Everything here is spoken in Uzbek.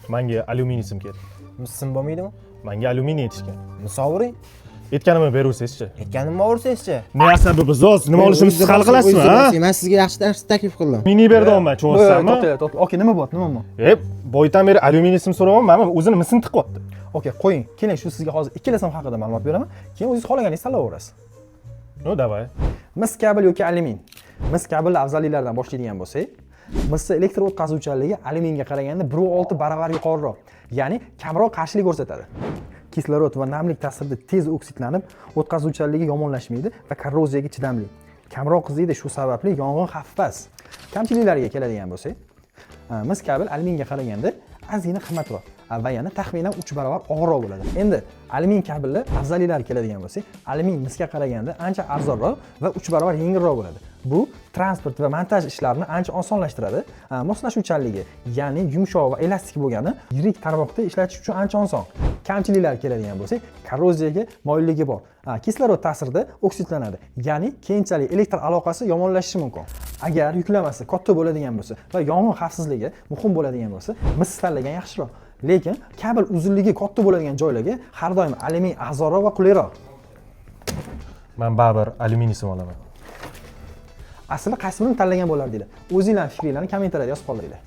Menga alyuminiy sim kerak. Missim bo'lmaydimi? Menga alyuminiy aytishgan. Musavviring. Aytganimni beraversangizchi. Aytganimni olsangizchi. Nima sababi zoz? Nima olishimizni hal qilasizmi, ha? Men sizga yaxshi taklif qildim. Mini berdim, tushunasizmi? To'xtanglar. Okey, nima bo'lyapti? Nima? Boydan beri alyuminiy sim so'rayapman, mana o'zini misini tiqyapti. Okey, qo'ying. Keling, shu sizga hozir ikkala sim haqida ma'lumot beraman. Keyin o'zingiz xohlaganingizni tanlayverasiz. No, davay. Mis kabel yoki alyumin. Mis kabelning afzalliklaridan boshlaydigan bo'lsak, misni elektr o'tkazuvchanligi alyuminga qaraganda 1.6 baravar yuqoriroq, ya'ni kamroq qarshilik ko'rsatadi. Kislorod va namlik ta'sirida tez oksidlanib, o'tkazuvchanligi yomonlashmaydi va korroziyaga chidamli. Kamroq qiziydi, shu sababli yong'in xavfi past. Kamchiliklariga keladigan bo'lsak, mis kabel alyuminga qaraganda ozgina qimmatroq va yana taxminan 3 barobar og'irroq bo'ladi. Endi alyumin kabellar afzalliklari keladigan bo'lsak, alyumin misga qaraganda ancha arzonroq va 3 barobar yengilroq bo'ladi. Bu transport va montaj ishlarini ancha osonlashtiradi. Moslashuvchanligi, ya'ni yumshoq va elastik bo'lgani yirik tarmoqda ishlatish uchun ancha oson. Kamchiliklari keladigan bo'lsak, korroziyaga moyilligi bor. Kislorod ta'sirida oksidlanadi, ya'ni keyinchalik elektr aloqasi yomonlashishi mumkin. Agar yuklamasi katta bo'ladigan bo'lsa va yong'in xavfsizligi muhim bo'ladigan bo'lsa, mis tanlagan yaxshiroq. Lekin kabel uzunligi katta bo'ladigan joylarga har doim alyumin arzonroq va qulayroq. Men baribir alyuminiy sim olaman. Aslida qaysi birini tanlagan bo'lardinglar? O'zingizlarning fikringizni kommentariyada yozib qoldiringlar.